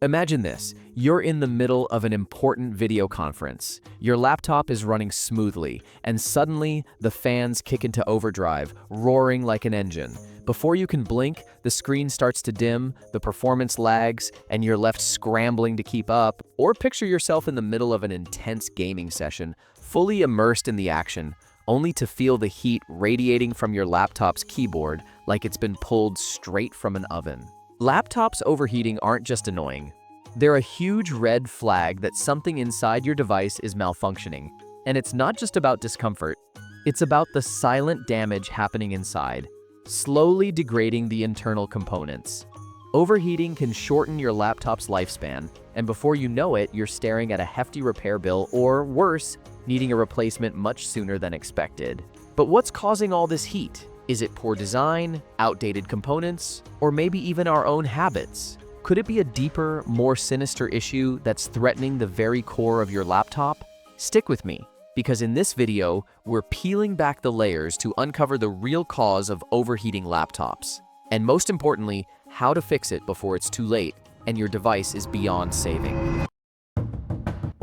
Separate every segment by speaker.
Speaker 1: Imagine this. You're in the middle of an important video conference. Your laptop is running smoothly, and suddenly the fans kick into overdrive, roaring like an engine. Before you can blink, the screen starts to dim, the performance lags, and you're left scrambling to keep up. Or picture yourself in the middle of an intense gaming session, fully immersed in the action, only to feel the heat radiating from your laptop's keyboard like it's been pulled straight from an oven. Laptops overheating aren't just annoying. They're a huge red flag that something inside your device is malfunctioning. And it's not just about discomfort, it's about the silent damage happening inside, slowly degrading the internal components. Overheating can shorten your laptop's lifespan, and before you know it, you're staring at a hefty repair bill or, worse, needing a replacement much sooner than expected. But what's causing all this heat? Is it poor design, outdated components, or maybe even our own habits? Could it be a deeper, more sinister issue that's threatening the very core of your laptop? Stick with me, because in this video, we're peeling back the layers to uncover the real cause of overheating laptops. And most importantly, how to fix it before it's too late and your device is beyond saving.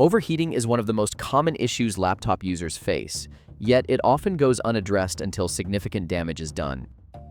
Speaker 1: Overheating is one of the most common issues laptop users face, yet it often goes unaddressed until significant damage is done.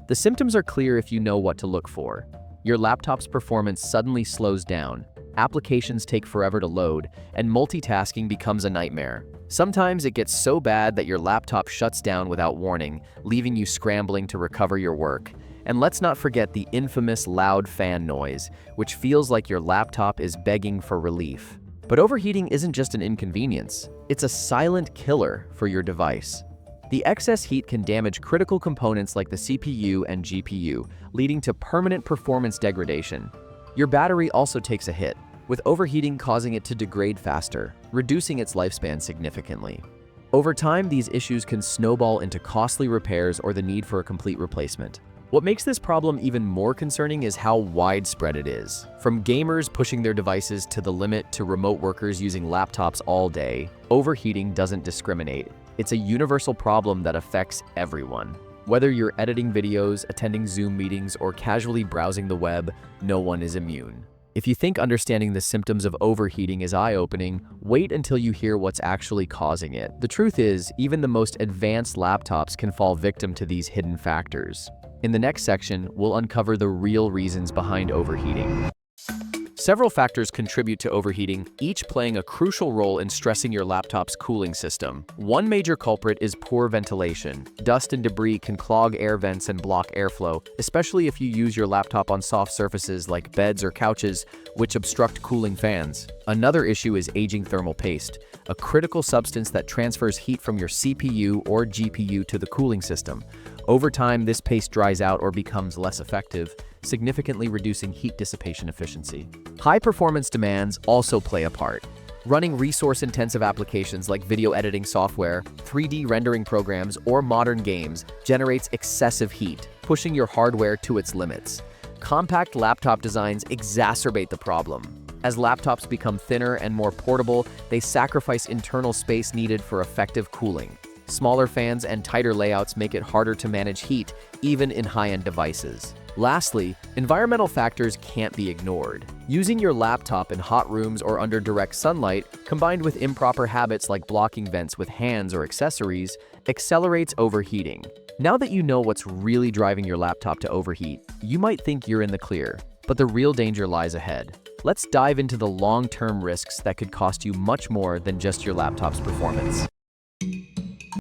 Speaker 1: The symptoms are clear if you know what to look for. Your laptop's performance suddenly slows down, applications take forever to load, and multitasking becomes a nightmare. Sometimes it gets so bad that your laptop shuts down without warning, leaving you scrambling to recover your work. And let's not forget the infamous loud fan noise, which feels like your laptop is begging for relief. But overheating isn't just an inconvenience, it's a silent killer for your device. The excess heat can damage critical components like the CPU and GPU, leading to permanent performance degradation. Your battery also takes a hit, with overheating causing it to degrade faster, reducing its lifespan significantly. Over time, these issues can snowball into costly repairs or the need for a complete replacement. What makes this problem even more concerning is how widespread it is. From gamers pushing their devices to the limit to remote workers using laptops all day, overheating doesn't discriminate. It's a universal problem that affects everyone. Whether you're editing videos, attending Zoom meetings, or casually browsing the web, no one is immune. If you think understanding the symptoms of overheating is eye-opening, wait until you hear what's actually causing it. The truth is, even the most advanced laptops can fall victim to these hidden factors. In the next section, we'll uncover the real reasons behind overheating. Several factors contribute to overheating, each playing a crucial role in stressing your laptop's cooling system. One major culprit is poor ventilation. Dust and debris can clog air vents and block airflow, especially if you use your laptop on soft surfaces like beds or couches, which obstruct cooling fans. Another issue is aging thermal paste, a critical substance that transfers heat from your CPU or GPU to the cooling system. Over time, this paste dries out or becomes less effective, significantly reducing heat dissipation efficiency. High-performance demands also play a part. Running resource-intensive applications like video editing software, 3D rendering programs, or modern games generates excessive heat, pushing your hardware to its limits. Compact laptop designs exacerbate the problem. As laptops become thinner and more portable, they sacrifice internal space needed for effective cooling. Smaller fans and tighter layouts make it harder to manage heat, even in high-end devices. Lastly, environmental factors can't be ignored. Using your laptop in hot rooms or under direct sunlight, combined with improper habits like blocking vents with hands or accessories, accelerates overheating. Now that you know what's really driving your laptop to overheat, you might think you're in the clear, but the real danger lies ahead. Let's dive into the long-term risks that could cost you much more than just your laptop's performance.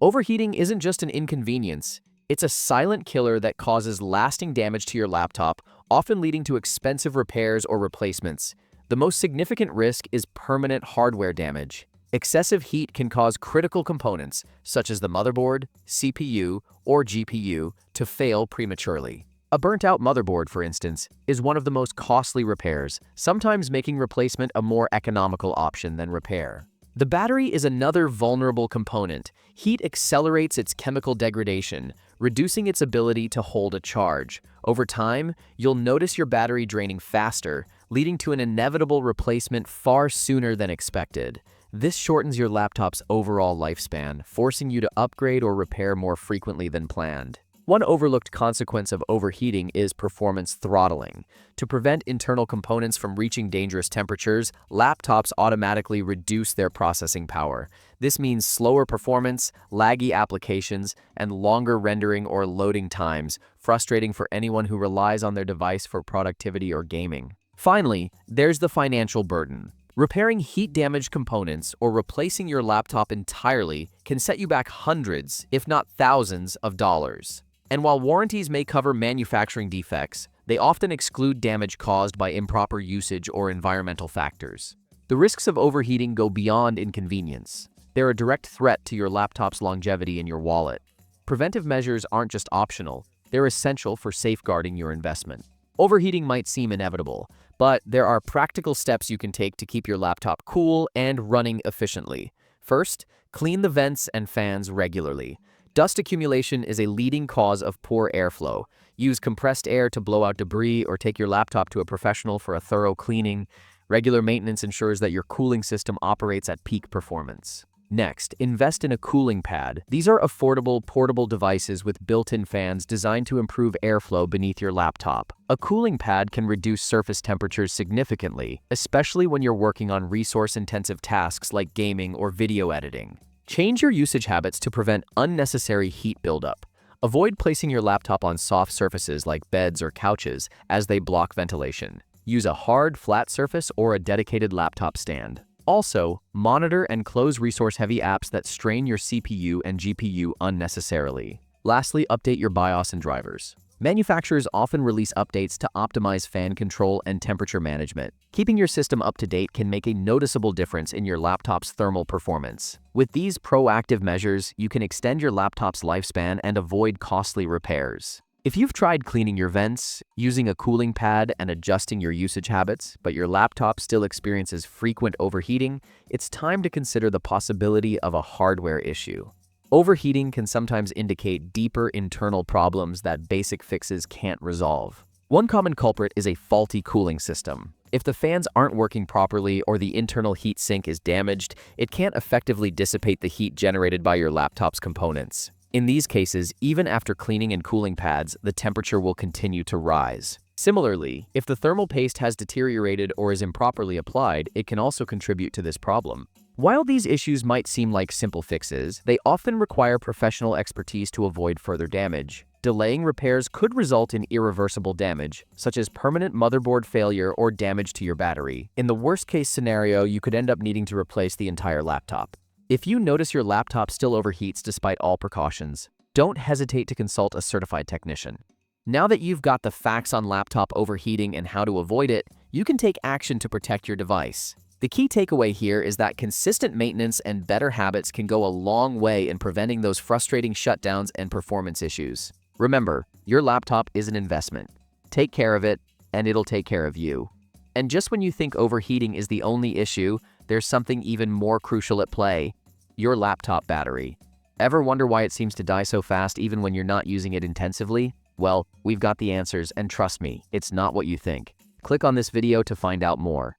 Speaker 1: Overheating isn't just an inconvenience. It's a silent killer that causes lasting damage to your laptop, often leading to expensive repairs or replacements. The most significant risk is permanent hardware damage. Excessive heat can cause critical components, such as the motherboard, CPU, or GPU, to fail prematurely. A burnt-out motherboard, for instance, is one of the most costly repairs, sometimes making replacement a more economical option than repair. The battery is another vulnerable component. Heat accelerates its chemical degradation, reducing its ability to hold a charge. Over time, you'll notice your battery draining faster, leading to an inevitable replacement far sooner than expected. This shortens your laptop's overall lifespan, forcing you to upgrade or repair more frequently than planned. One overlooked consequence of overheating is performance throttling. To prevent internal components from reaching dangerous temperatures, laptops automatically reduce their processing power. This means slower performance, laggy applications, and longer rendering or loading times, frustrating for anyone who relies on their device for productivity or gaming. Finally, there's the financial burden. Repairing heat-damaged components or replacing your laptop entirely can set you back hundreds, if not thousands, of dollars. And while warranties may cover manufacturing defects, they often exclude damage caused by improper usage or environmental factors. The risks of overheating go beyond inconvenience. They're a direct threat to your laptop's longevity and your wallet. Preventive measures aren't just optional, they're essential for safeguarding your investment. Overheating might seem inevitable, but there are practical steps you can take to keep your laptop cool and running efficiently. First, clean the vents and fans regularly. Dust accumulation is a leading cause of poor airflow. Use compressed air to blow out debris or take your laptop to a professional for a thorough cleaning. Regular maintenance ensures that your cooling system operates at peak performance. Next, invest in a cooling pad. These are affordable, portable devices with built-in fans designed to improve airflow beneath your laptop. A cooling pad can reduce surface temperatures significantly, especially when you're working on resource-intensive tasks like gaming or video editing. Change your usage habits to prevent unnecessary heat buildup. Avoid placing your laptop on soft surfaces like beds or couches as they block ventilation. Use a hard, flat surface or a dedicated laptop stand. Also, monitor and close resource-heavy apps that strain your CPU and GPU unnecessarily. Lastly, update your BIOS and drivers. Manufacturers often release updates to optimize fan control and temperature management. Keeping your system up to date can make a noticeable difference in your laptop's thermal performance. With these proactive measures, you can extend your laptop's lifespan and avoid costly repairs. If you've tried cleaning your vents, using a cooling pad, and adjusting your usage habits, but your laptop still experiences frequent overheating, it's time to consider the possibility of a hardware issue. Overheating can sometimes indicate deeper internal problems that basic fixes can't resolve. One common culprit is a faulty cooling system. If the fans aren't working properly or the internal heat sink is damaged, it can't effectively dissipate the heat generated by your laptop's components. In these cases, even after cleaning and cooling pads, the temperature will continue to rise. Similarly, if the thermal paste has deteriorated or is improperly applied, it can also contribute to this problem. While these issues might seem like simple fixes, they often require professional expertise to avoid further damage. Delaying repairs could result in irreversible damage, such as permanent motherboard failure or damage to your battery. In the worst-case scenario, you could end up needing to replace the entire laptop. If you notice your laptop still overheats despite all precautions, don't hesitate to consult a certified technician. Now that you've got the facts on laptop overheating and how to avoid it, you can take action to protect your device. The key takeaway here is that consistent maintenance and better habits can go a long way in preventing those frustrating shutdowns and performance issues. Remember, your laptop is an investment. Take care of it, and it'll take care of you. And just when you think overheating is the only issue, there's something even more crucial at play: your laptop battery. Ever wonder why it seems to die so fast even when you're not using it intensively? Well, we've got the answers, and trust me, it's not what you think. Click on this video to find out more.